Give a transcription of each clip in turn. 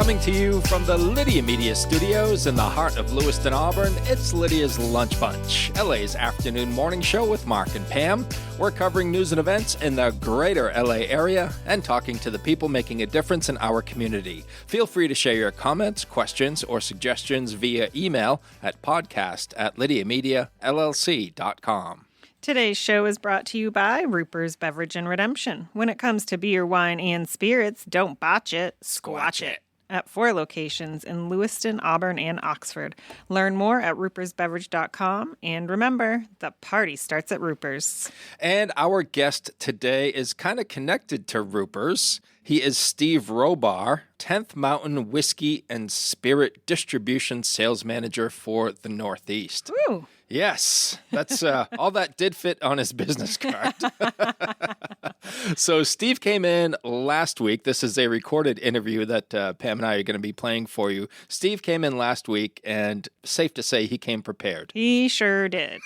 Coming to you from the Lydia Media Studios in the heart of Lewiston, Auburn, it's Lydia's Lunch Bunch, LA's afternoon morning show with Mark and Pam. We're covering news and events in the greater LA area and talking to the people making a difference in our community. Feel free to share your comments, questions, or suggestions via email at podcast@lydiamediallc.com. Today's show is brought to you by Roopers Beverage and Redemption. When it comes to beer, wine, and spirits, don't botch it, squatch it. At 4 locations in Lewiston, Auburn, and Oxford. Learn more at roopersbeverage.com. And remember, the party starts at Roopers. And our guest today is kind of connected to Roopers. He is Steve Robar, 10th Mountain Whiskey and Spirit Distribution Sales Manager for the Northeast. Ooh. Yes, that's all that did fit on his business card. So Steve came in last week. This is a recorded interview that Pam and I are going to be playing for you. Steve came in last week, and safe to say he came prepared. He sure did.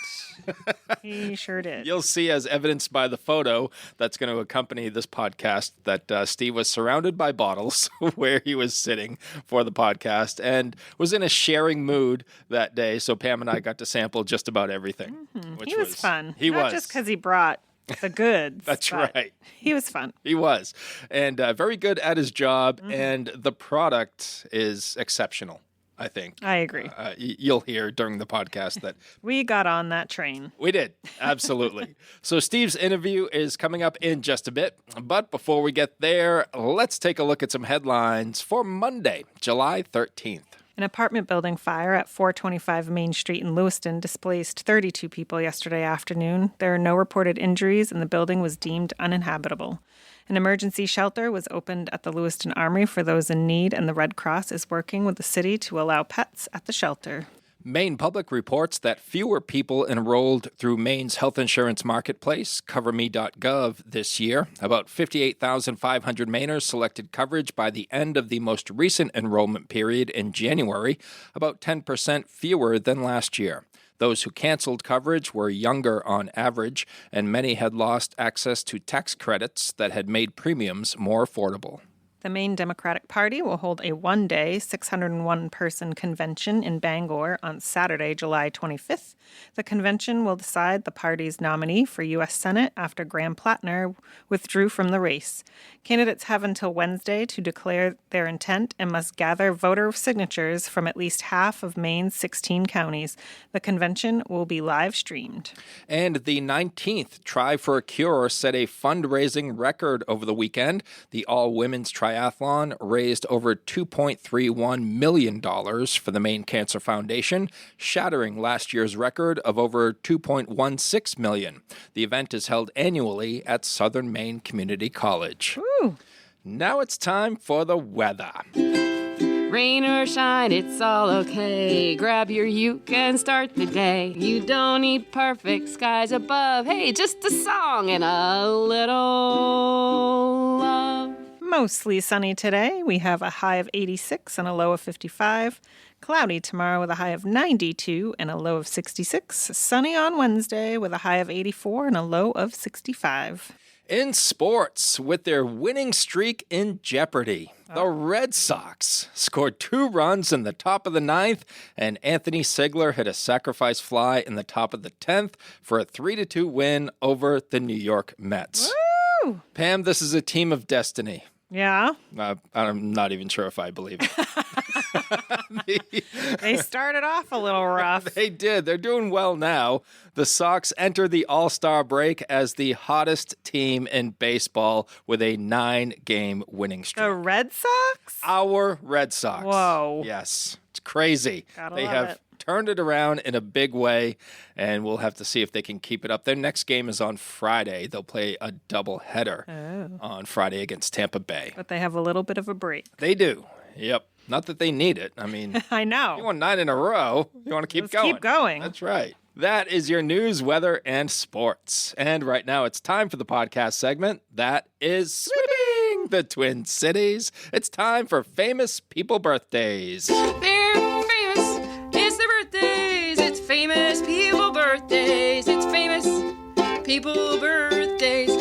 He sure did. You'll see, as evidenced by the photo that's going to accompany this podcast, that Steve was surrounded by bottles where he was sitting for the podcast and was in a sharing mood that day. So Pam and I got to sample just about everything. Mm-hmm. He was fun. He was. Not just because he brought the goods. That's right. He was fun. He was. And very good at his job. Mm-hmm. And the product is exceptional, I think. I agree. You'll hear during the podcast that we got on that train. We did. Absolutely. So Steve's interview is coming up in just a bit. But before we get there, let's take a look at some headlines for Monday, July 13th. An apartment building fire at 425 Main Street in Lewiston displaced 32 people yesterday afternoon. There are no reported injuries, and the building was deemed uninhabitable. An emergency shelter was opened at the Lewiston Armory for those in need, and the Red Cross is working with the city to allow pets at the shelter. Maine Public reports that fewer people enrolled through Maine's health insurance marketplace, CoverMe.gov, this year. About 58,500 Mainers selected coverage by the end of the most recent enrollment period in January, about 10% fewer than last year. Those who canceled coverage were younger on average, and many had lost access to tax credits that had made premiums more affordable. The Maine Democratic Party will hold a one-day 601-person convention in Bangor on Saturday, July 25th. The convention will decide the party's nominee for U.S. Senate after Graham Plattner withdrew from the race. Candidates have until Wednesday to declare their intent and must gather voter signatures from at least half of Maine's 16 counties. The convention will be live-streamed. And the 19th Try for a Cure set a fundraising record over the weekend. The all-women's triathlon raised over $2.31 million for the Maine Cancer Foundation, shattering last year's record of over $2.16 million. The event is held annually at Southern Maine Community College. Ooh. Now it's time for the weather. Rain or shine, it's all okay. Grab your uke and start the day. You don't need perfect skies above. Hey, just a song and a little love. Mostly sunny today. We have a high of 86 and a low of 55. Cloudy tomorrow with a high of 92 and a low of 66. Sunny on Wednesday with a high of 84 and a low of 65. In sports, with their winning streak in jeopardy, the Red Sox scored 2 runs in the top of the 9th, and Anthony Sigler hit a sacrifice fly in the top of the 10th for a 3-2 win over the New York Mets. Woo! Pam, this is a team of destiny. Yeah? I'm not even sure if I believe it. They started off a little rough. They did. They're doing well now. The Sox enter the All-Star break as the hottest team in baseball with a 9-game winning streak. The Red Sox? Our Red Sox. Whoa. Yes. It's crazy. They have turned it around in a big way, and we'll have to see if they can keep it up. Their next game is on Friday. They'll play a doubleheader on Friday against Tampa Bay. But they have a little bit of a break. They do. Yep. Not that they need it. I mean, I know. You won 9 in a row. You want to keep going. Keep going. That's right. That is your news, weather, and sports. And right now it's time for the podcast segment that is Sweeping the Twin Cities. It's time for famous people birthdays. They're famous. It's their birthdays. It's famous people birthdays. It's famous people birthdays.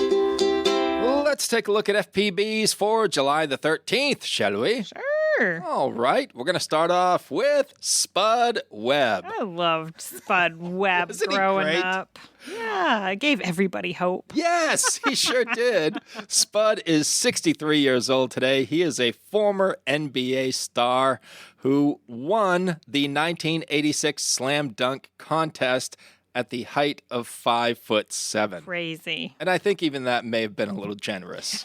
Let's take a look at FPBs for July the 13th, shall we? Sure. Sure. All right. We're going to start off with Spud Webb. I loved Spud Webb Isn't he growing great? up. Yeah, it gave everybody hope. Yes, he sure did. Spud is 63 years old today. He is a former NBA star who won the 1986 slam dunk contest at the height of 5'7". Crazy. And I think even that may have been a little generous.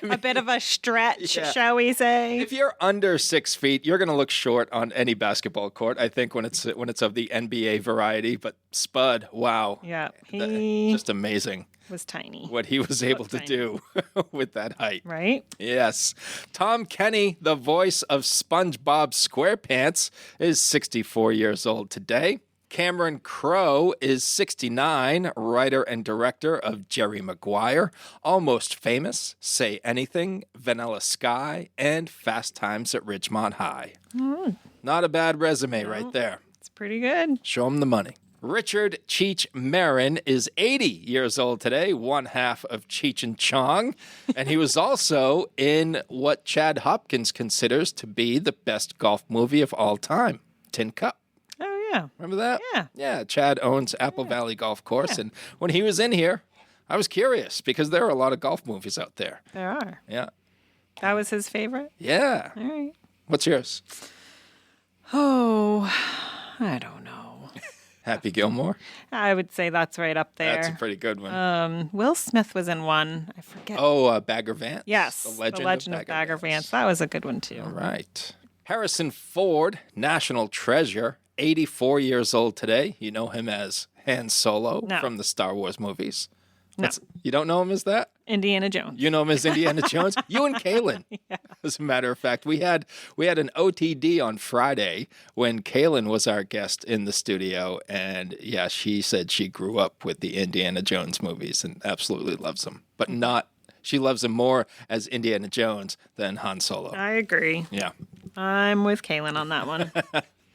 A bit of a stretch, Yeah. shall we say? If you're under 6 feet, you're going to look short on any basketball court, I think, when it's of the NBA variety. But Spud, wow. Yeah, he Just amazing was tiny. what he was able to tiny. do with that height. Right? Yes. Tom Kenny, the voice of SpongeBob SquarePants, is 64 years old today. Cameron Crowe is 69, writer and director of Jerry Maguire, Almost Famous, Say Anything, Vanilla Sky, and Fast Times at Ridgemont High. Not a bad resume right there. It's pretty good. Show him the money. Richard Cheech Marin is 80 years old today, one half of Cheech and Chong, and he was also in what Chad Hopkins considers to be the best golf movie of all time, Tin Cup. Oh, yeah. Remember that? Yeah. Yeah, Chad owns Apple Valley Golf Course, and when he was in here, I was curious because there are a lot of golf movies out there. There are. Yeah. That was his favorite? Yeah. All right. What's yours? Oh, I don't know. Happy Gilmore? I would say that's right up there. That's a pretty good one. Will Smith was in one. I forget. Bagger Vance? Yes. The Legend of Bagger Vance. That was a good one, too. All right. Harrison Ford, national treasure, 84 years old today. You know him as Han Solo No. from the Star Wars movies. No. You don't know him as that? Indiana Jones. You know him as Indiana Jones? You and Kaylin. As a matter of fact, we had an OTD on Friday when Kaylin was our guest in the studio. And yeah, she said she grew up with the Indiana Jones movies and absolutely loves them. But she loves him more as Indiana Jones than Han Solo. I agree. Yeah. I'm with Kaylin on that one.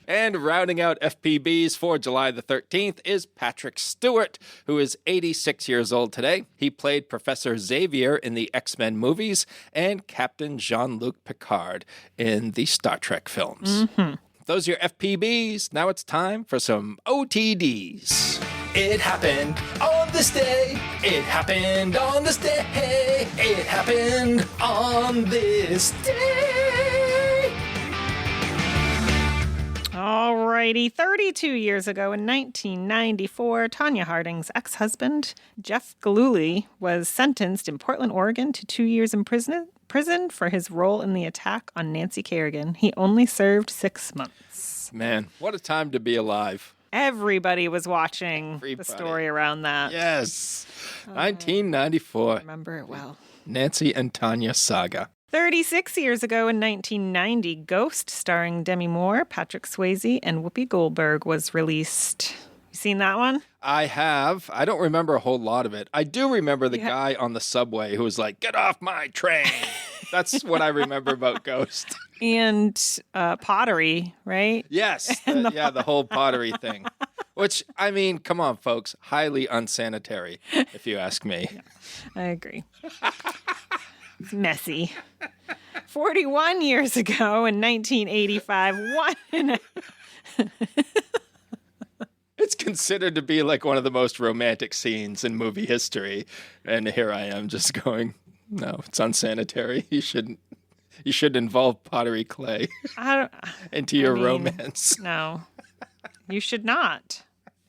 And rounding out FPBs for July the 13th is Patrick Stewart, who is 86 years old today. He played Professor Xavier in the X-Men movies and Captain Jean-Luc Picard in the Star Trek films. Those are your FPBs. Now it's time for some OTDs. It happened on this day. It happened on this day. It happened on this day. Alrighty, 32 years ago in 1994, Tanya Harding's ex-husband, Jeff Gillooly, was sentenced in Portland, Oregon to 2 years in prison for his role in the attack on Nancy Kerrigan. He only served 6 months. Man, what a time to be alive. Everybody was watching the story around that. Yes. 1994. Remember it well. Nancy and Tanya saga. 36 years ago in 1990, Ghost, starring Demi Moore, Patrick Swayze, and Whoopi Goldberg, was released. You seen that one? I have. I don't remember a whole lot of it. I do remember the guy on the subway who was like, "Get off my train." That's what I remember about Ghost. And pottery, right? Yes. The whole pottery thing. Which, I mean, come on, folks. Highly unsanitary, if you ask me. Yeah, I agree. It's messy. 41 years ago in 1985, It's considered to be like one of the most romantic scenes in movie history. And here I am just going, no, it's unsanitary. You shouldn't involve pottery clay into your romance. No, you should not.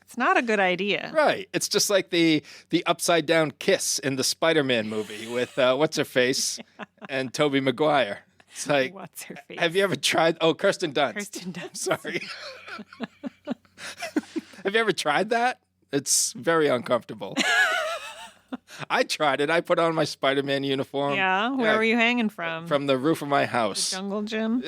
It's not a good idea. Right. It's just like the upside down kiss in the Spider-Man movie with what's her face and Tobey Maguire. It's like, what's her face? Have you ever tried? Oh, Kirsten Dunst. Kirsten Dunst. Sorry. Have you ever tried that? It's very uncomfortable. I tried it. I put on my Spider-Man uniform. Yeah. Where were you hanging from? From the roof of my house. The jungle gym.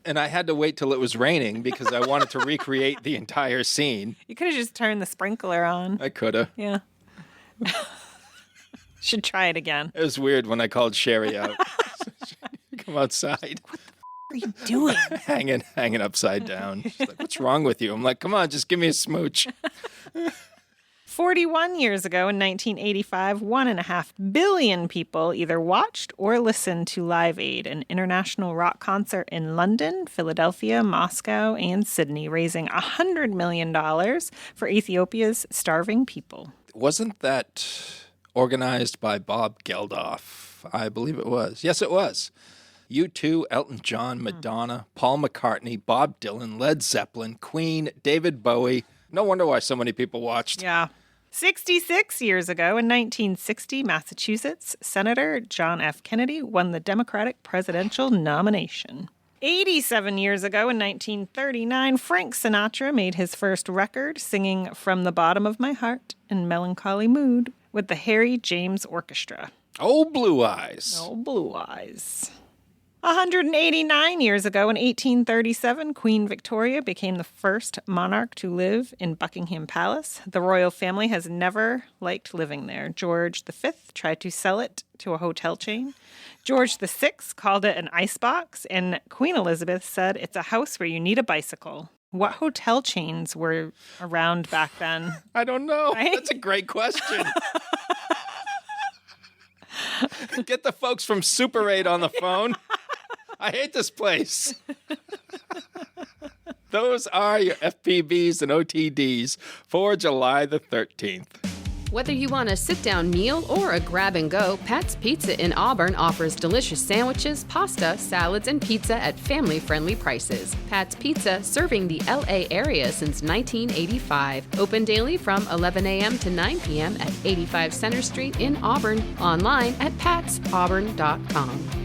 And I had to wait till it was raining because I wanted to recreate the entire scene. You could have just turned the sprinkler on. I could have. Yeah. Should try it again. It was weird when I called Sherry out. Come outside. What are you doing? hanging upside down. She's like, "What's wrong with you?" I'm like, "Come on, just give me a smooch." 41 years ago in 1985, 1.5 billion people either watched or listened to Live Aid, an international rock concert in London, Philadelphia, Moscow, and Sydney, raising $100 million for Ethiopia's starving people. Wasn't that organized by Bob Geldof? I believe it was. Yes, it was. U2, Elton John, Madonna, Paul McCartney, Bob Dylan, Led Zeppelin, Queen, David Bowie. No wonder why so many people watched. Yeah. 66 years ago in 1960, Massachusetts, Senator John F. Kennedy won the Democratic presidential nomination. 87 years ago in 1939, Frank Sinatra made his first record, singing From the Bottom of My Heart in Melancholy Mood with the Harry James Orchestra. Oh, Blue Eyes. Oh, Blue Eyes. 189 years ago in 1837, Queen Victoria became the first monarch to live in Buckingham Palace. The royal family has never liked living there. George V tried to sell it to a hotel chain. George VI called it an icebox, and Queen Elizabeth said it's a house where you need a bicycle. What hotel chains were around back then? I don't know. Right? That's a great question. Get the folks from Super 8 on the phone. I hate this place. Those are your FPBs and OTDs for July the 13th. Whether you want a sit-down meal or a grab-and-go, Pat's Pizza in Auburn offers delicious sandwiches, pasta, salads, and pizza at family-friendly prices. Pat's Pizza, serving the L.A. area since 1985. Open daily from 11 a.m. to 9 p.m. at 85 Center Street in Auburn. Online at patsauburn.com.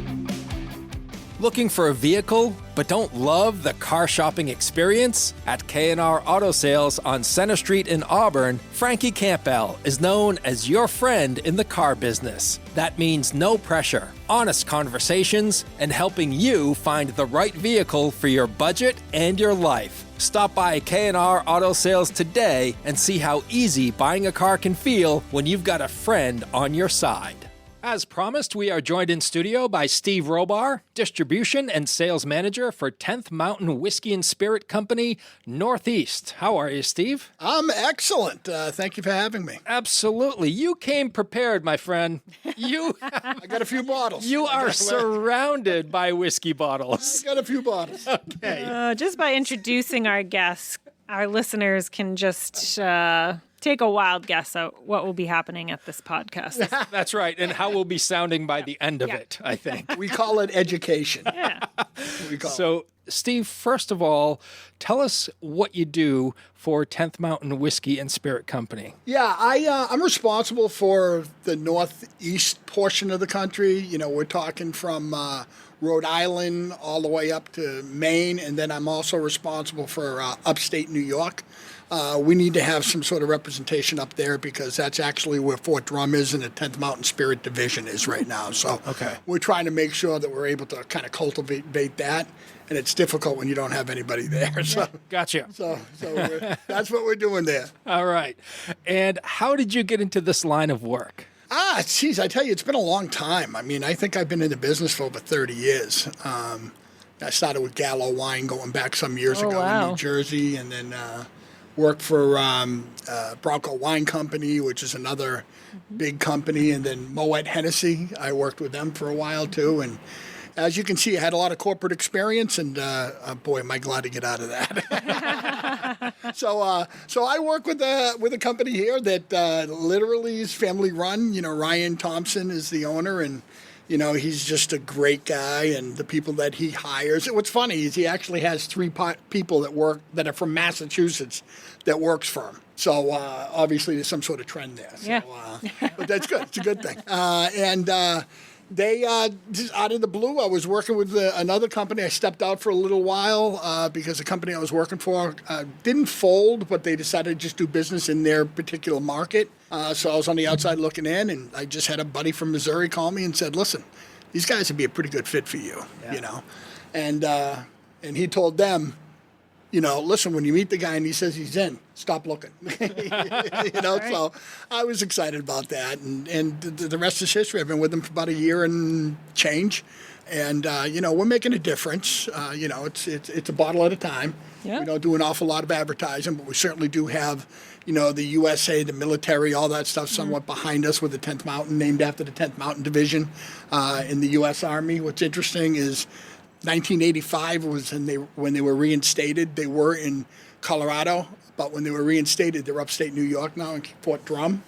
Looking for a vehicle, but don't love the car shopping experience? At K&R Auto Sales on Center Street in Auburn, Frankie Campbell is known as your friend in the car business. That means no pressure, honest conversations, and helping you find the right vehicle for your budget and your life. Stop by K&R Auto Sales today and see how easy buying a car can feel when you've got a friend on your side. As promised, we are joined in studio by Steve Robar, Distribution and Sales Manager for 10th Mountain Whiskey and Spirit Company, Northeast. How are you, Steve? I'm excellent. Thank you for having me. Absolutely. You came prepared, my friend. I got a few bottles. You are surrounded by whiskey bottles. I got a few bottles. Okay. Just by introducing our guests, our listeners can just take a wild guess at what will be happening at this podcast. That's right. And how we'll be sounding by the end of it, I think. We call it education. Yeah. So, Steve, first of all, tell us what you do for 10th Mountain Whiskey and Spirit Company. Yeah, I'm responsible for the northeast portion of the country. You know, we're talking from Rhode Island all the way up to Maine, and then I'm also responsible for upstate New York. We need to have some sort of representation up there because that's actually where Fort Drum is and the 10th Mountain Spirit Division is right now. So we're trying to make sure that we're able to kind of cultivate that, and it's difficult when you don't have anybody there. So, Gotcha. So that's what we're doing there. All right. And how did you get into this line of work? Geez, I tell you, it's been a long time. I mean, I think I've been in the business for over 30 years. I started with Gallo Wine going back some years ago in New Jersey, and then worked for Bronco Wine Company, which is another big company, and then Moet Hennessy. I worked with them for a while too, and as you can see, I had a lot of corporate experience, and boy, am I glad to get out of that. So I work with a company here that literally is family run. You know, Ryan Thompson is the owner, and you know, he's just a great guy, and the people that he hires. What's funny is he actually has three people that are from Massachusetts that works for him. So obviously there's some sort of trend there. So, but that's good. It's a good thing. They just out of the blue, I was working with another company. I stepped out for a little while because the company I was working for didn't fold, but they decided to just do business in their particular market. So I was on the outside looking in, and I just had a buddy from Missouri call me and said, "Listen, these guys would be a pretty good fit for you," you know. And he told them, you know, listen, when you meet the guy and he says he's in, stop looking. You know, so I was excited about that. And the rest is history. I've been with them for about a year and change. And, you know, we're making a difference. You know, it's a bottle at a time. Yeah. We don't do an awful lot of advertising, but we certainly do have, the USA, the military, all that stuff somewhat behind us with the 10th Mountain, named after the 10th Mountain Division in the U.S. Army. What's interesting is 1985 was when they were reinstated. They were in Colorado, but when they were reinstated, they're upstate New York now in Fort Drum.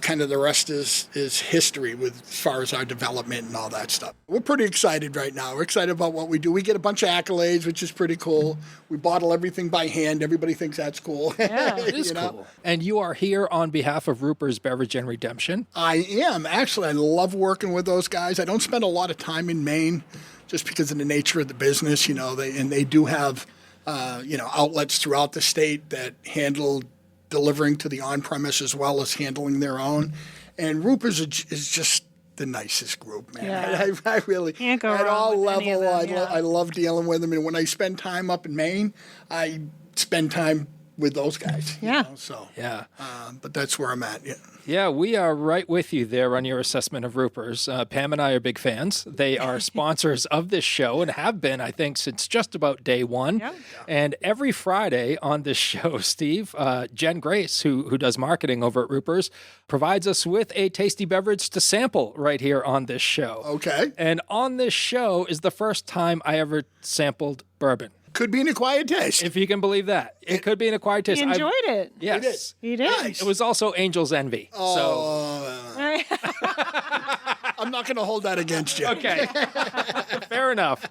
Kind of the rest is history with as far as our development and all that stuff. We're pretty excited right now. We're excited about what we do. We get a bunch of accolades, which is pretty cool. We bottle everything by hand. Everybody thinks that's cool. Yeah, it is cool. And you are here on behalf of Roopers Beverage and Redemption. I am. Actually, I love working with those guys. I don't spend a lot of time in Maine just because of the nature of the business. They do have, outlets throughout the state that handle delivering to the on-premise as well as handling their own. And Roopers is just the nicest group, man. Yeah. I really, can't go at wrong all with any of level, them, I love dealing with them. And when I spend time up in Maine, I spend time with those guys. Yeah. Yeah. But that's where I'm at. Yeah. Yeah, we are right with you there on your assessment of Roopers. Pam and I are big fans. They are sponsors of this show and have been, I think, since just about day one. Yeah. And every Friday on this show, Steve, Jen Grace, who does marketing over at Roopers, provides us with a tasty beverage to sample right here on this show. Okay. And on this show is the first time I ever sampled bourbon. Could be an acquired taste. If you can believe that. It could be an acquired taste. He enjoyed it. Yes. He did. Nice. It was also Angel's Envy. I'm not going to hold that against you. Okay. Fair enough.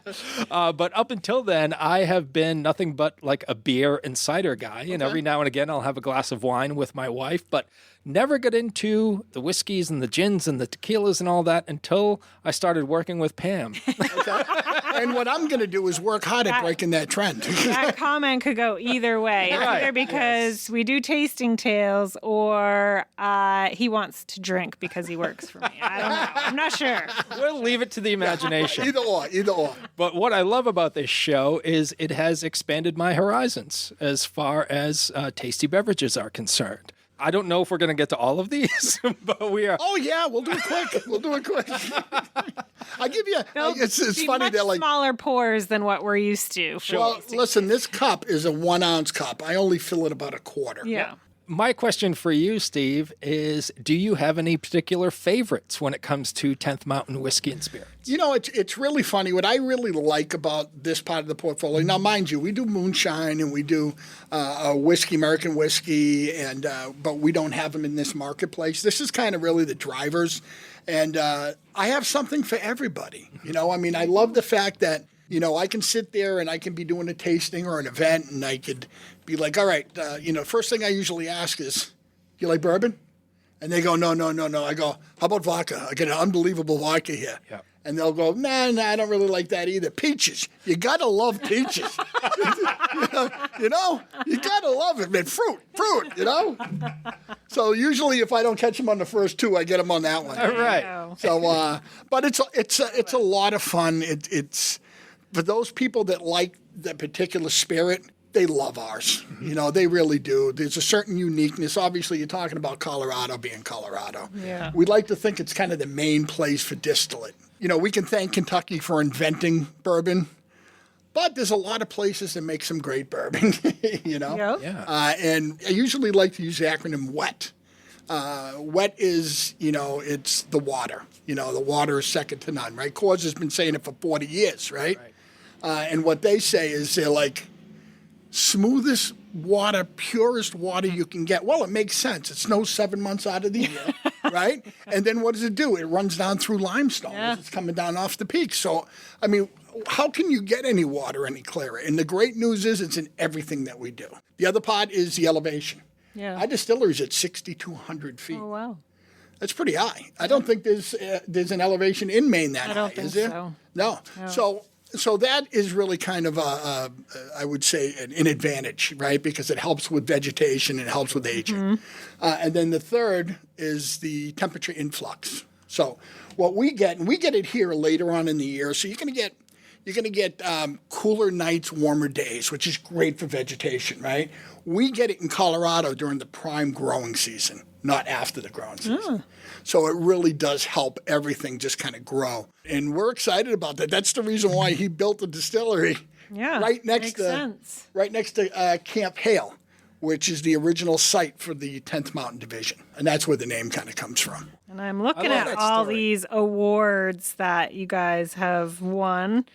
But up until then, I have been nothing but like a beer and cider guy. And every now and again, I'll have a glass of wine with my wife, but never got into the whiskeys and the gins and the tequilas and all that until I started working with Pam. Okay. And what I'm going to do is work hard at breaking that trend. That comment could go either way. It's Right. either because we do tasting tales or he wants to drink because he works for me. I don't know. I'm not sure. We'll leave it to the imagination. Either or. But what I love about this show is it has expanded my horizons as far as tasty beverages are concerned. I don't know if we're going to get to all of these, but we are. Oh, yeah, we'll do it quick. I give you, it's Be funny. much They're like, smaller pours than what we're used to. well, listen, this cup is a 1 ounce cup. I only fill it about a quarter. Yeah. My question for you, Steve, is do you have any particular favorites when it comes to 10th Mountain Whiskey and Spirits? It's really funny. What I really like about this part of the portfolio, now mind you, we do moonshine and we do whiskey, American whiskey, and but we don't have them in this marketplace. This is kind of really the drivers. And I have something for everybody. I love the fact that, I can sit there and I can be doing a tasting or an event and I could be like, all right, first thing I usually ask is, you like bourbon? And they go, no. I go, how about vodka? I get an unbelievable vodka here. Yeah. And they'll go, nah, I don't really like that either. Peaches. You got to love peaches. You got to love it, man. Fruit, So usually if I don't catch them on the first two, I get them on that one. All right. So, but it's a lot of fun. It's for those people that like that particular spirit, they love ours. They really do. There's a certain uniqueness. Obviously, you're talking about Colorado being Colorado. Yeah. We like to think it's kind of the main place for distillate. We can thank Kentucky for inventing bourbon, but there's a lot of places that make some great bourbon, Yep. Yeah. And I usually like to use the acronym WET. WET is, it's the water. The water is second to none, right? Coors has been saying it for 40 years, right? And what they say is they're like, smoothest water, purest water you can get. Well, it makes sense. It snows 7 months out of the year, right? And then what does it do? It runs down through limestone as it's coming down off the peak. So, how can you get any water any clearer? And the great news is it's in everything that we do. The other part is the elevation. Yeah. Our distillery is at 6,200 feet. Oh, wow. That's pretty high. I don't think there's an elevation in Maine that high, think is there? so. No. So that is really kind of I would say an advantage, right? Because it helps with vegetation, it helps with aging. And then the third is the temperature influx. So what we get, and we get it here later on in the year, so you're going to get cooler nights, warmer days, which is great for vegetation, right? We get it in Colorado during the prime growing season, not after the growing season. So it really does help everything just kind of grow. And we're excited about that. That's the reason why he built the distillery Yeah, right next makes to sense. right next to Camp Hale, which is the original site for the 10th Mountain Division, and that's where the name kind of comes from. And I'm looking love at that all story. these awards that you guys have won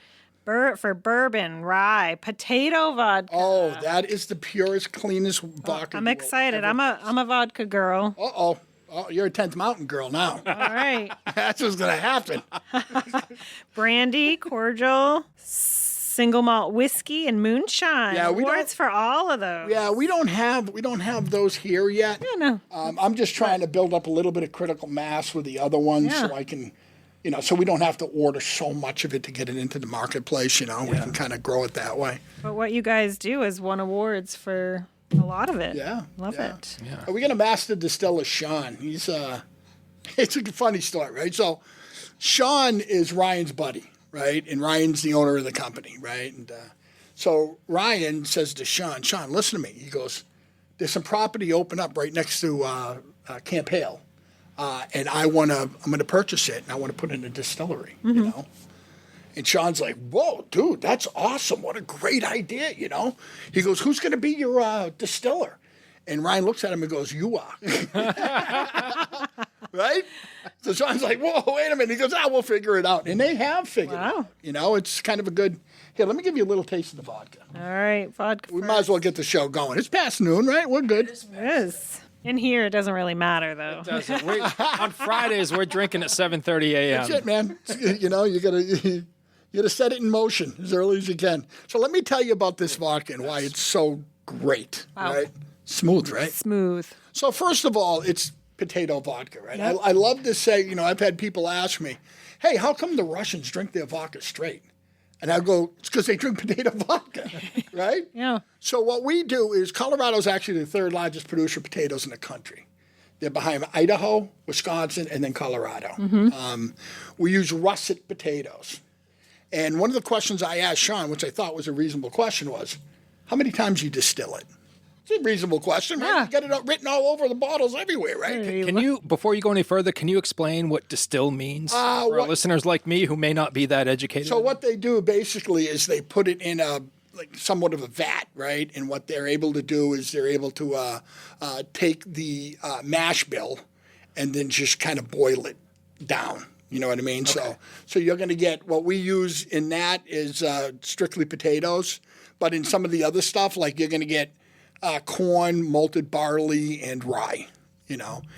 for bourbon, rye, potato vodka. Oh, that is the purest, cleanest vodka. I'm you will excited. ever I'm a vodka girl. Uh-oh. Oh, you're a 10th Mountain girl now. All right. That's what's going to happen. Brandy, cordial, single malt whiskey, and moonshine. Yeah, we awards for all of those. Yeah, we don't have those here yet. Yeah, no. I'm just trying to build up a little bit of critical mass with the other ones so I can, so we don't have to order so much of it to get it into the marketplace, We can kind of grow it that way. But what you guys do is won awards for a lot of it. Yeah. Love it. Yeah. We got a master distiller, Sean. He's it's a funny story, right? So Sean is Ryan's buddy, right? And Ryan's the owner of the company, right? And so Ryan says to Sean, listen to me. He goes, there's some property open up right next to Camp Hale. And I'm going to purchase it, and I want to put it in a distillery, And Sean's like, whoa, dude, that's awesome. What a great idea, He goes, who's going to be your distiller? And Ryan looks at him and goes, you are. Right? So Sean's like, whoa, wait a minute. He goes, we'll figure it out. And they have figured it out. It's kind of a good, here, let me give you a little taste of the vodka. All right, vodka. We might as well get the show going. It's past noon, right? We're good. It is. In here, it doesn't really matter, though. On Fridays, we're drinking at 7:30 a.m. That's it, man. You gotta set it in motion as early as you can. So let me tell you about this vodka and why it's so great, right? Smooth, right? Smooth. So first of all, it's potato vodka, right? Yep. I love to say, I've had people ask me, hey, how come the Russians drink their vodka straight? And I go, it's because they drink potato vodka, right? Yeah. So what we do is Colorado's actually the third largest producer of potatoes in the country. They're behind Idaho, Wisconsin, and then Colorado. We use russet potatoes. And one of the questions I asked Sean, which I thought was a reasonable question, was, how many times you distill it? It's a reasonable question, right? Yeah. You get it written all over the bottles everywhere, right? Can you, before you go any further, can you explain what distill means for our listeners like me who may not be that educated? So what they do basically is they put it in somewhat of a vat, right? And what they're able to do is they're able to take the mash bill and then just kind of boil it down. You know what I mean? Okay. So you're going to get, what we use in that is strictly potatoes. But in some of the other stuff, like you're going to get corn, malted barley, and rye,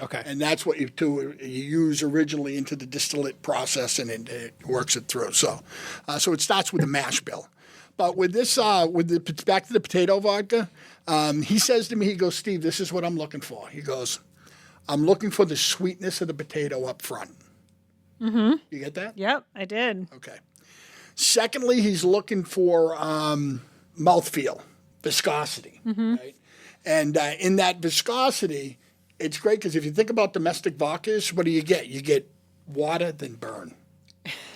Okay. And that's what you use originally into the distillate process, and it works it through. So it starts with the mash bill. But with this, back to the potato vodka, he says to me, he goes, Steve, this is what I'm looking for. He goes, I'm looking for the sweetness of the potato up front. Mm-hmm. You get that? Yep, I did. Okay. Secondly, he's looking for mouthfeel, viscosity, right? And in that viscosity, it's great because if you think about domestic vodkas, what do? You get water, then burn.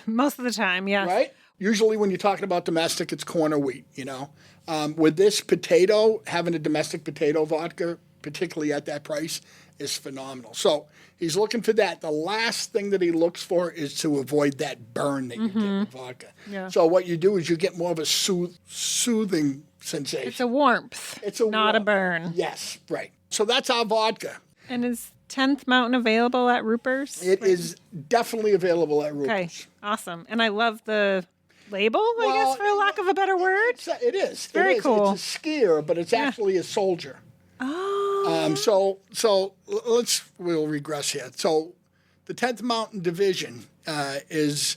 Most of the time, yes. Right? Usually when you're talking about domestic, it's corn or wheat, With this potato, having a domestic potato vodka, particularly at that price, is phenomenal. So he's looking for that. The last thing that he looks for is to avoid that burn that you get with vodka. Yeah. So what you do is you get more of a soothing sensation. It's a warmth, not a burn. Yes, right. So that's our vodka. And is 10th Mountain available at Roopers? It is definitely available at Roopers. Okay, awesome. And I love the label, I guess, for lack of a better word. It is. Very cool. It's a skier, but it's actually a soldier. Oh. We'll regress here. So the 10th Mountain Division is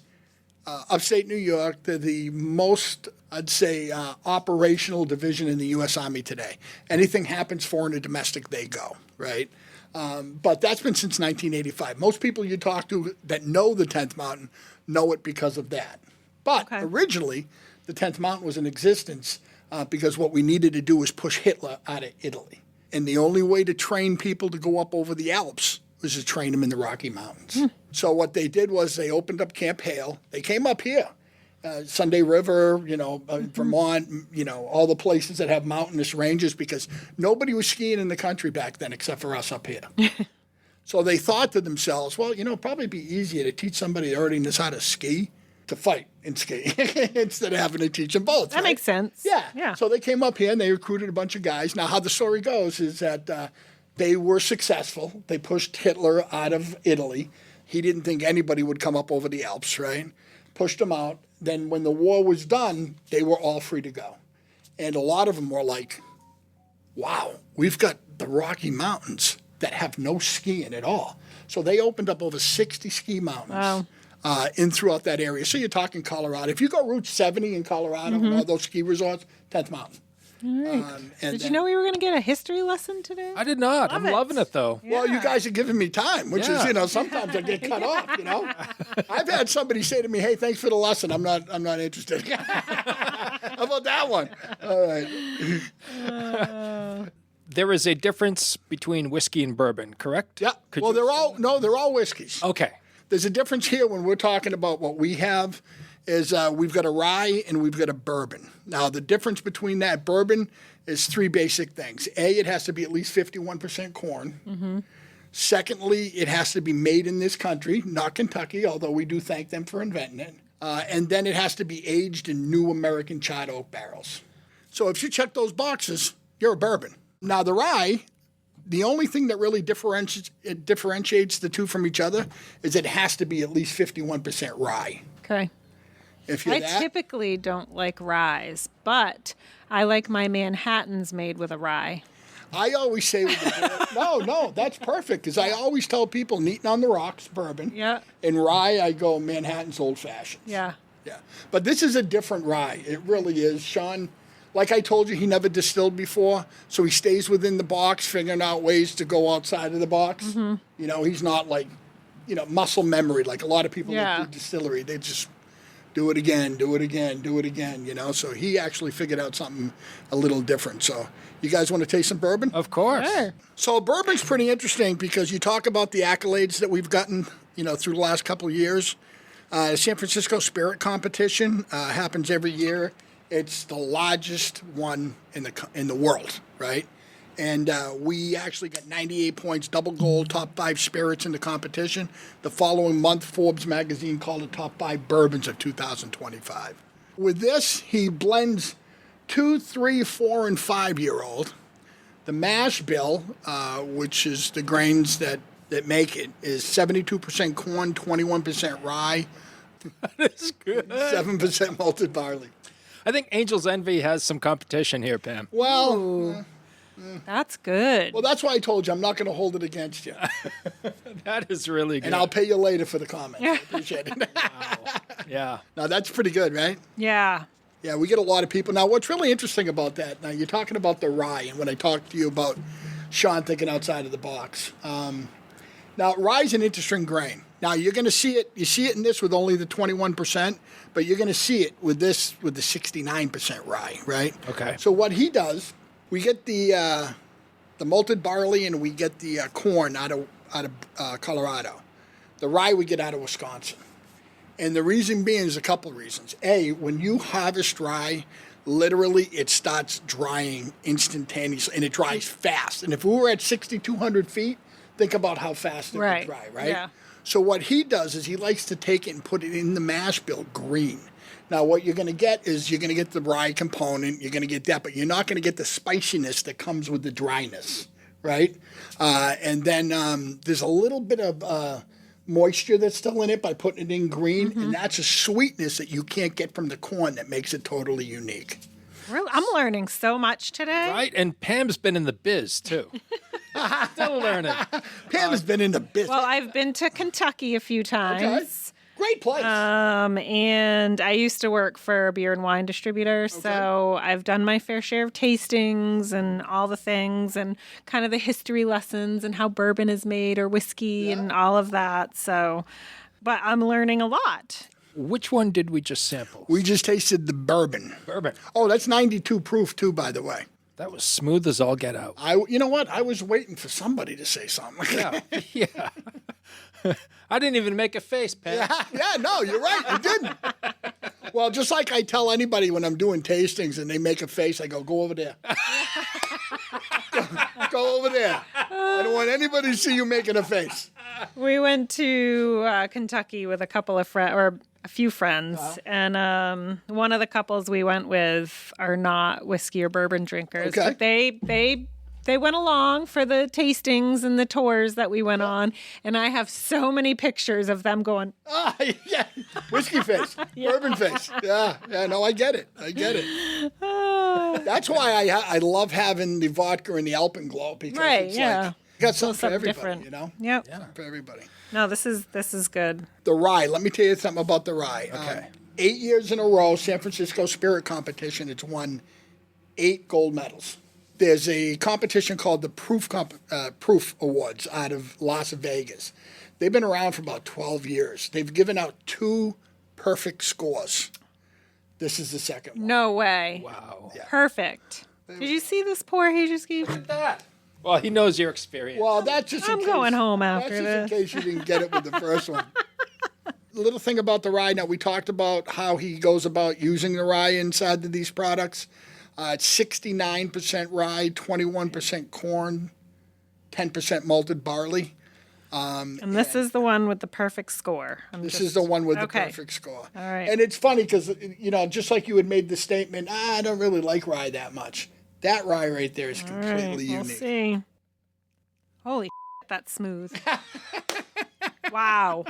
upstate New York. They're the most, I'd say, operational division in the U.S. Army today. Anything happens foreign or domestic, they go, right? But that's been since 1985. Most people you talk to that know the 10th Mountain know it because of that. But originally, the 10th Mountain was in existence because what we needed to do was push Hitler out of Italy. And the only way to train people to go up over the Alps was to train them in the Rocky Mountains. So what they did was they opened up Camp Hale. They came up here, Sunday River, Vermont, all the places that have mountainous ranges because nobody was skiing in the country back then except for us up here. So they thought to themselves, well, probably be easier to teach somebody that already knows how to ski to fight and ski instead of having to teach them both. That makes sense. Yeah. So they came up here and they recruited a bunch of guys. Now, how the story goes is that they were successful. They pushed Hitler out of Italy. He didn't think anybody would come up over the Alps, right? Pushed them out. Then when the war was done, they were all free to go. And a lot of them were like, wow, we've got the Rocky Mountains that have no skiing at all. So they opened up over 60 ski mountains. Wow. In throughout that area. So you're talking Colorado. If you go Route 70 in Colorado, all those ski resorts, 10th Mountain. All right. Did you know we were going to get a history lesson today? I did not. I'm loving it, though. Yeah. Well, you guys are giving me time, which is, sometimes I get cut off, I've had somebody say to me, hey, thanks for the lesson. I'm not interested. How about that one? All right. There is a difference between whiskey and bourbon, correct? Yeah. They're all whiskeys. Okay. There's a difference here when we're talking about what we have is we've got a rye and we've got a bourbon. Now, the difference between that bourbon is three basic things. A, it has to be at least 51% corn. Mm-hmm. Secondly, it has to be made in this country, not Kentucky, although we do thank them for inventing it. And then it has to be aged in new American charred oak barrels. So if you check those boxes, you're a bourbon. Now, the rye, the only thing that really differentiates the two from each other is it has to be at least 51% rye. Okay. If you're I typically don't like ryes, but I like my Manhattans made with a rye. I always say with the no, that's perfect because I always tell people Neatin' on the Rocks bourbon. Yeah. In rye, I go Manhattan's Old Fashions. Yeah. Yeah. But this is a different rye. It really is. Sean, like I told you, he never distilled before, so he stays within the box, figuring out ways to go outside of the box. Mm-hmm. He's not like, muscle memory like a lot of people that do distillery. They just do it again. So he actually figured out something a little different. So you guys want to taste some bourbon? Of course. Sure. So bourbon's pretty interesting because you talk about the accolades that we've gotten, through the last couple of years. The San Francisco Spirit Competition happens every year. It's the largest one in the world, right? And we actually got 98 points, double gold, top 5 spirits in the competition. The following month, Forbes magazine called it top 5 bourbons of 2025. With this, he blends 2, 3, 4, and 5-year-old. The mash bill, which is the grains that make it, is 72% corn, 21% rye. That is good. 7% malted barley. I think Angel's Envy has some competition here, Pam. Well, That's good. well, that's why I told you I'm not going to hold it against you. That is really good. And I'll pay you later for the comments. I appreciate it. Yeah. Now, that's pretty good, right? Yeah. Yeah, we get a lot of people. Now, what's really interesting about that, now you're talking about the rye, and when I talked to you about Sean thinking outside of the box. Now, rye's an interesting grain. Now, you're going to see it. You see it in this with only the 21%, but you're going to see it with this with the 69% rye, right? Okay. So what he does, we get the malted barley and we get the corn out of Colorado. The rye we get out of Wisconsin. And the reason being is a couple of reasons. A, when you harvest rye, literally it starts drying instantaneously, and it dries fast. And if we were at 6,200 feet, think about how fast it would dry, right? Yeah. So what he does is he likes to take it and put it in the mash bill green. Now, what you're going to get is you're going to get the rye component, you're going to get that, but you're not going to get the spiciness that comes with the dryness, right? And then there's a little bit of moisture that's still in it by putting it in green, and that's a sweetness that you can't get from the corn that makes it totally unique. Really? I'm learning so much today. Right? And Pam's been in the biz, too. Still learning. Pam has been in the business. Well, I've been to Kentucky a few times. Okay. Great place. And I used to work for a beer and wine distributor, so I've done my fair share of tastings and all the things and kind of the history lessons and how bourbon is made or whiskey and all of that. So, but I'm learning a lot. Which one did we just sample? We just tasted the bourbon. Bourbon. Oh, that's 92 proof too, by the way. That was smooth as all get out. You know what? I was waiting for somebody to say something. Yeah. I didn't even make a face, Pam. Yeah, no, you're right. You didn't. Well, just like I tell anybody when I'm doing tastings and they make a face, I go over there. Go over there. I don't want anybody to see you making a face. We went to Kentucky with a couple of friends, or a few friends, and one of the couples we went with are not whiskey or bourbon drinkers. Okay. But they went along for the tastings and the tours that we went on, and I have so many pictures of them going, Yeah, whiskey face, bourbon face. Yeah, no, I get it. That's why I love having the vodka and the Alpenglow, because it's like, you got something for everybody, different. you know? Yep. Something for everybody. No, this is good. The rye, let me tell you something about the rye. Okay. 8 years in a row, San Francisco Spirit Competition, it's won 8 gold medals. There's a competition called the Proof Awards out of Las Vegas. They've been around for about 12 years. They've given out 2 perfect scores. This is the second one. No way. Wow. Yeah. Perfect. Did you see this pour he just gave you? That. Well, he knows your experience. Well, that's just I'm going home after that's this. just in case you didn't get it with the first one. The little thing about the rye, now we talked about how he goes about using the rye inside of these products. It's 69% rye, 21% corn, 10% malted barley. And this is the one with the perfect score. This is the one with the perfect score. All right. And it's funny because, just like you had made the statement, I don't really like rye that much. That rye right there is completely unique. We'll see. Holy that's smooth. Wow.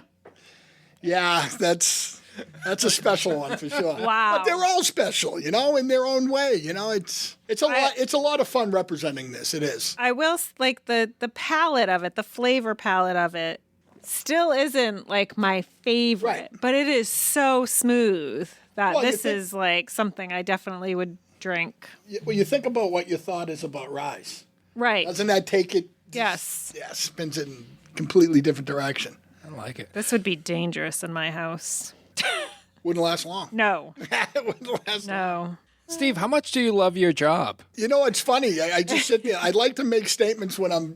Yeah, that's a special one for sure. Wow. But they're all special, in their own way. It's a lot of fun representing this. It is. I will like the palette of it, the flavor palette of it still isn't like my favorite, Right. but it is so smooth that Well, this is like something I definitely would drink. Well, you think about what your thought is about rye. Right. Doesn't that take it? Yes. Yeah, spins it in a completely different direction. I like it. This would be dangerous in my house. Wouldn't last long. No. It wouldn't last long. No. Steve, how much do you love your job? You know, it's funny. I just sit there. I like to make statements when I'm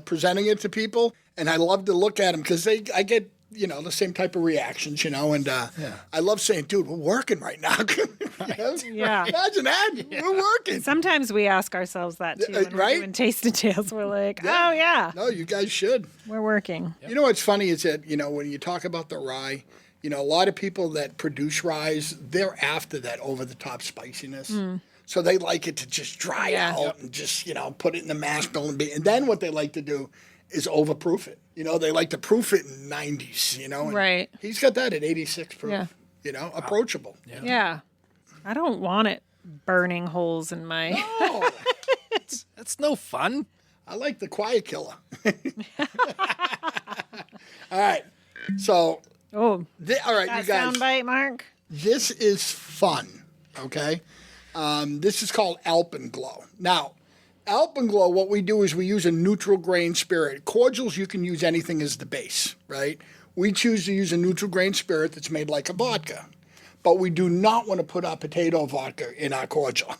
presenting it to people, and I love to look at them because I get the same type of reactions, and I love saying, "Dude, we're working right now." Yeah. Imagine that. Yeah. We're working. Sometimes we ask ourselves that too when we're right? doing taste and tales. We're like, oh yeah, No, you guys should. we're working. You know what's funny is that when you talk about the rye, a lot of people that produce ryes, they're after that over-the-top spiciness. So they like it to just dry out and just, put it in the mash bill and then what they like to do is overproof it. They like to proof it in 90s, and Right. he's got that at 86 proof. Yeah. Approachable. Yeah. I don't want it burning holes in my. Oh, That's no fun. I like the quiet killer. All right. So, Oh, all right, that you guys. soundbite, Mark. This is fun, okay? This is called Alpenglow. Now, Alpenglow, what we do is we use a neutral grain spirit. Cordials, you can use anything as the base, right? We choose to use a neutral grain spirit that's made like a vodka. But we do not want to put our potato vodka in our cordial.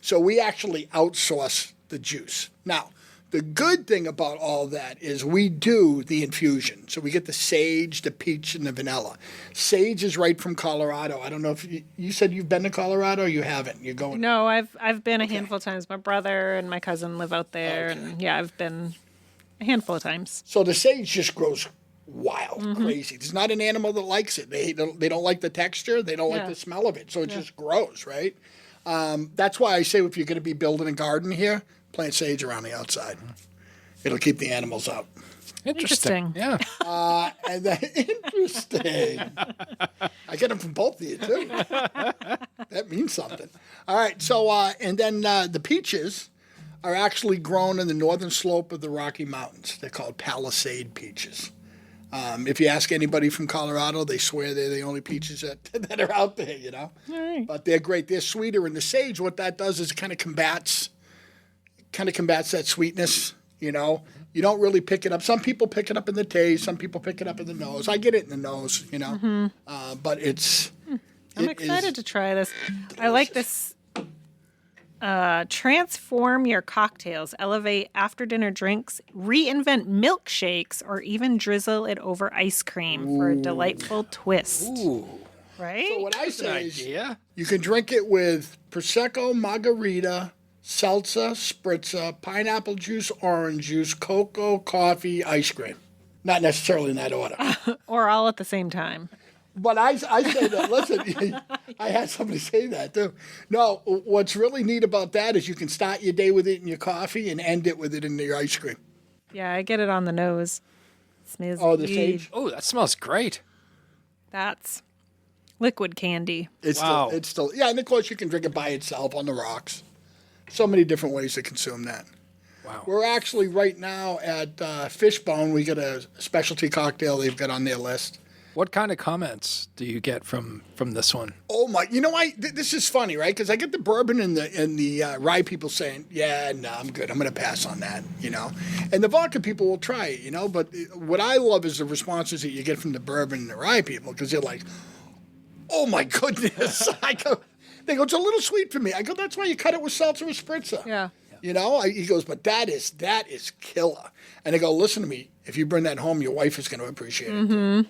So we actually outsource the juice. Now, the good thing about all that is we do the infusion. So we get the sage, the peach, and the vanilla. Sage is right from Colorado. I don't know if you said you've been to Colorado or you haven't. You're going. No, I've been a handful of times. My brother and my cousin live out there, and I've been a handful of times. So the sage just grows wild, crazy. There's not an animal that likes it. They don't like the texture. They don't like the smell of it. So it just grows, right? That's why I say if you're going to be building a garden here, plant sage around the outside. It'll keep the animals out. Interesting. Yeah. And then, interesting. I get them from both of you, too. That means something. All right. So, and then the peaches are actually grown in the northern slope of the Rocky Mountains. They're called Palisade peaches. If you ask anybody from Colorado, they swear they're the only peaches that are out there, All right. But they're great. They're sweeter. And the sage, what that does is it kind of combats that sweetness, You don't really pick it up. Some people pick it up in the taste. Some people pick it up in the nose. I get it in the nose, But it's... I'm excited to try this. I like this. Transform your cocktails, elevate after-dinner drinks, reinvent milkshakes, or even drizzle it over ice cream for a delightful twist. Ooh. Right? So what I say Good is idea. you can drink it with Prosecco, margarita, seltzer, spritzer, pineapple juice, orange juice, cocoa, coffee, ice cream. Not necessarily in that order. Or all at the same time. But I say that, listen, I had somebody say that too. No, what's really neat about that is you can start your day with it in your coffee and end it with it in your ice cream. Yeah, I get it on the nose. It smells the sage? Oh, that smells great. That's liquid candy. It's Wow. still, yeah, and of course you can drink it by itself on the rocks. So many different ways to consume that. Wow. We're actually right now at Fishbone. We got a specialty cocktail they've got on their list. What kind of comments do you get from this one? Oh my! You know, this is funny, right? Because I get the bourbon and the rye people saying, "Yeah, no, I'm good. I'm going to pass on that." You know, and the vodka people will try it. You know, but what I love is the responses that you get from the bourbon and the rye people because they're like, "Oh my goodness!" They go, "It's a little sweet for me." I go, "That's why you cut it with seltzer or spritzer." Yeah. You know, he goes, "But that is killer." And I go, "Listen to me. If you bring that home, your wife is going to appreciate it." Too.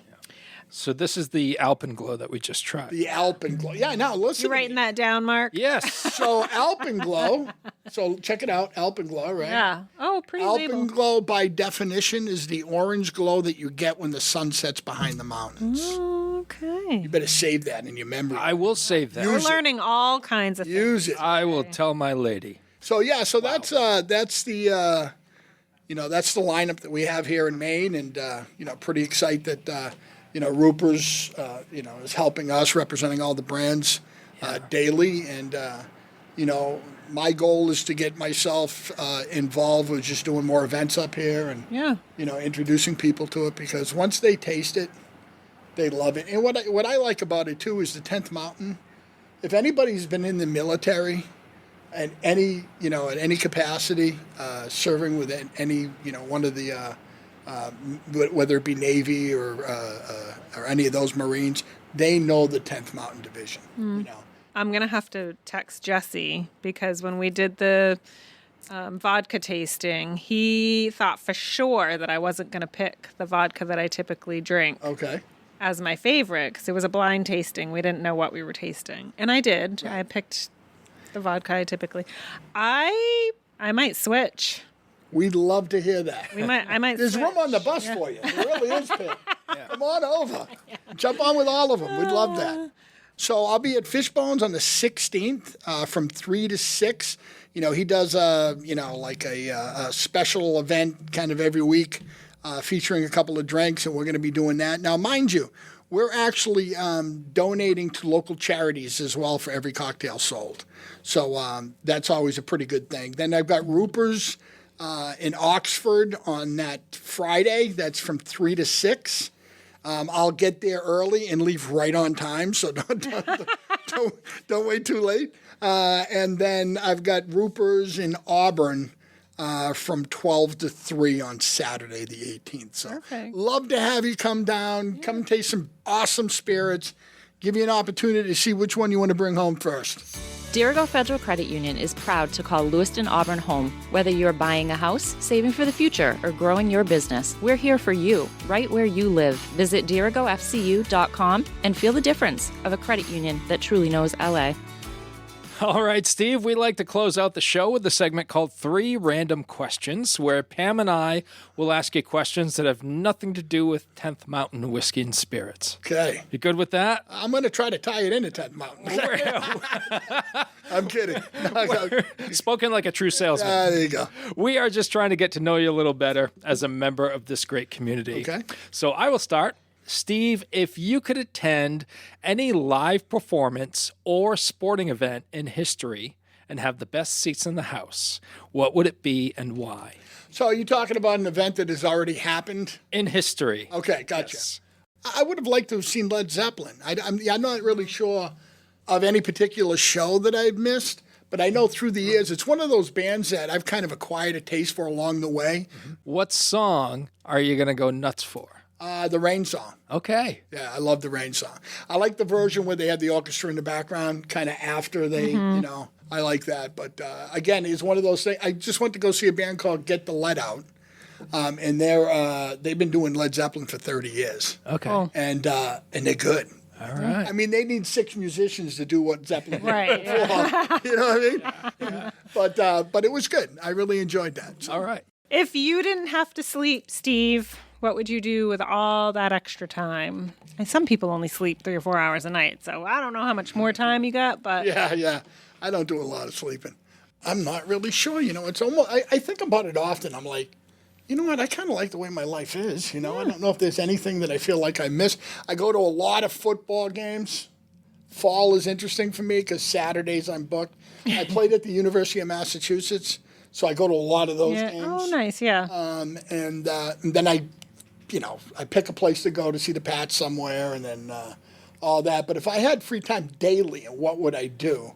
So this is the Alpenglow that we just tried. The Alpenglow. Yeah, now listen. You writing that down, Mark? Yes. So Alpenglow. So check it out, Alpenglow, right? Yeah. Oh, pretty label. Alpenglow, by definition, is the orange glow that you get when the sun sets behind the mountains. Okay. You better save that in your memory. I will save that. We're learning all kinds of things. Use it. I will tell my lady. So yeah, so that's the that's the lineup that we have here in Maine, and pretty excited that Roopers is helping us representing all the brands daily, and my goal is to get myself involved with just doing more events up here and introducing people to it, because once they taste it, they love it. And what I like about it too is the 10th Mountain. If anybody's been in the military at any capacity, serving with any one of the whether it be Navy or any of those Marines, they know the 10th Mountain Division. I'm going to have to text Jesse, because when we did the vodka tasting, he thought for sure that I wasn't going to pick the vodka that I typically drink as my favorite, because it was a blind tasting. We didn't know what we were tasting. And I did. Right. I picked the vodka I typically. I might switch. We'd love to hear that. I might. There's switch. room on the bus for you. There really is, Pip. Come on over. Jump on with all of them. We'd love that. So I'll be at Fishbones on the 16th from 3 to 6. He does a special event kind of every week featuring a couple of drinks, and we're going to be doing that. Now, mind you, we're actually donating to local charities as well for every cocktail sold. So that's always a pretty good thing. Then I've got Roopers in Oxford on that Friday. That's from 3 to 6. I'll get there early and leave right on time, so don't wait too late. And then I've got Roopers in Auburn from 12 to 3 on Saturday the 18th. So love to have you come down, come taste some awesome spirits, give you an opportunity to see which one you want to bring home first. Dirigo Federal Credit Union is proud to call Lewiston Auburn home. Whether you're buying a house, saving for the future, or growing your business, we're here for you, right where you live. Visit dirigofcu.com and feel the difference of a credit union that truly knows LA. All right, Steve, we like to close out the show with a segment called 3 Random Questions, where Pam and I will ask you questions that have nothing to do with 10th Mountain Whiskey and Spirits. Okay. You good with that? I'm going to try to tie it into 10th Mountain. I'm kidding. Spoken like a true salesman. There you go. We are just trying to get to know you a little better as a member of this great community. Okay. So I will start. Steve, if you could attend any live performance or sporting event in history and have the best seats in the house, what would it be and why? So are you talking about an event that has already happened? In history. Okay, gotcha. Yes. I would have liked to have seen Led Zeppelin. I'm not really sure of any particular show that I've missed, but I know through the years it's one of those bands that I've kind of acquired a taste for along the way. What song are you going to go nuts for? The Rain song. Okay. Yeah, I love the Rain song. I like the version where they had the orchestra in the background kind of after they, I like that. But again, it's one of those things. I just went to go see a band called Get the Lead Out. And they've been doing Led Zeppelin for 30 years. Okay. Oh. And they're good. All right. I mean, they need 6 musicians to do what Zeppelin did. Right. Yeah. You know what I mean? Yeah. But it was good. I really enjoyed that. So. All right. If you didn't have to sleep, Steve, what would you do with all that extra time? And some people only sleep 3 or 4 hours a night, so I don't know how much more time you got, but... Yeah. I don't do a lot of sleeping. I'm not really sure. It's almost... I think about it often. I'm like, you know what? I kind of like the way my life is. I don't know if there's anything that I feel like I miss. I go to a lot of football games. Fall is interesting for me because Saturdays I'm booked. I played at the University of Massachusetts, so I go to a lot of those games. Oh, nice, yeah. And then I pick a place to go to see the Pats somewhere and then all that. But if I had free time daily, what would I do?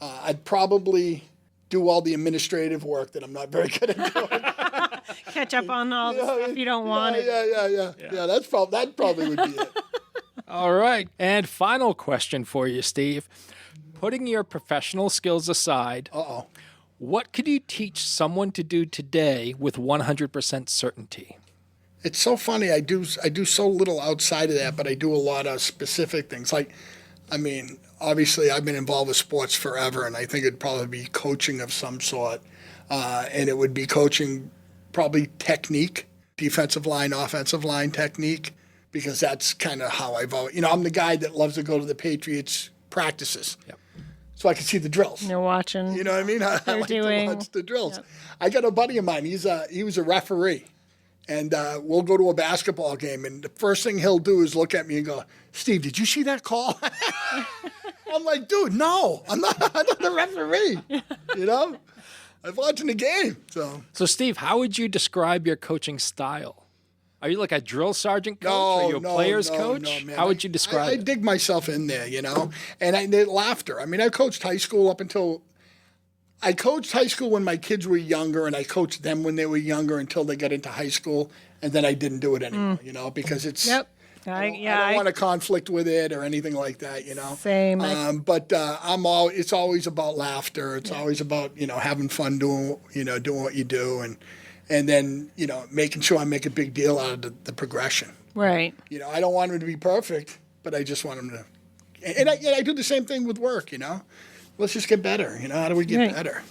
I'd probably do all the administrative work that I'm not very good at doing. Catch up on all the stuff you don't want. Yeah, that probably would be it. All right. And final question for you, Steve. Putting your professional skills aside, what could you teach someone to do today with 100% certainty? It's so funny. I do so little outside of that, but I do a lot of specific things. Obviously, I've been involved with sports forever, and I think it'd probably be coaching of some sort. And it would be coaching probably technique, defensive line, offensive line technique, because that's kind of how I've always... I'm the guy that loves to go to the Patriots practices. Yep. So I can see the drills. You're watching. You know what I mean? I like to watch the drills. Yep. I got a buddy of mine. He was a referee. And we'll go to a basketball game, and the first thing he'll do is look at me and go, Steve, did you see that call? I'm like, dude, no, I'm not the referee. I'm watching the game. So Steve, how would you describe your coaching style? Are you like a drill sergeant coach? Are you a player's coach? No, man. How would you describe it? I dig myself in there, and I did laughter. I mean, I coached high school up until... I coached high school when my kids were younger, and I coached them when they were younger until they got into high school, and then I didn't do it anymore, because it's... Yep. I don't want to conflict with it or anything like that, Same. But it's always about laughter. It's always about, having fun doing what you do, and then, making sure I make a big deal out of the progression. Right. I don't want them to be perfect, but I just want them to... And I do the same thing with work, Let's just get better. How do we get better?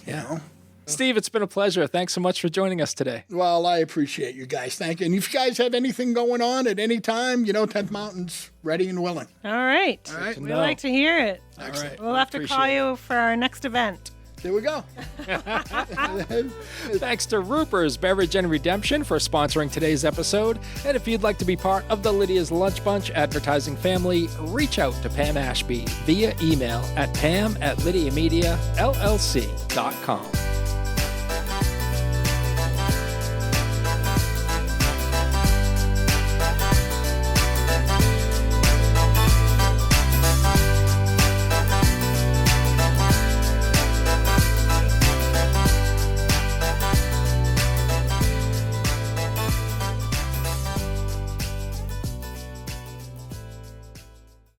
Steve, it's been a pleasure. Thanks so much for joining us today. Well, I appreciate you guys. Thank you. And if you guys have anything going on at any time, 10th Mountain's ready and willing. All right. We'd like to hear it. Excellent. We'll have to call you for our next event. There we go. Thanks to Roopers Beverage and Redemption for sponsoring today's episode. And if you'd like to be part of the Lydia's Lunch Bunch advertising family, reach out to Pam Ashby via email at pam@lydiamediallc.com.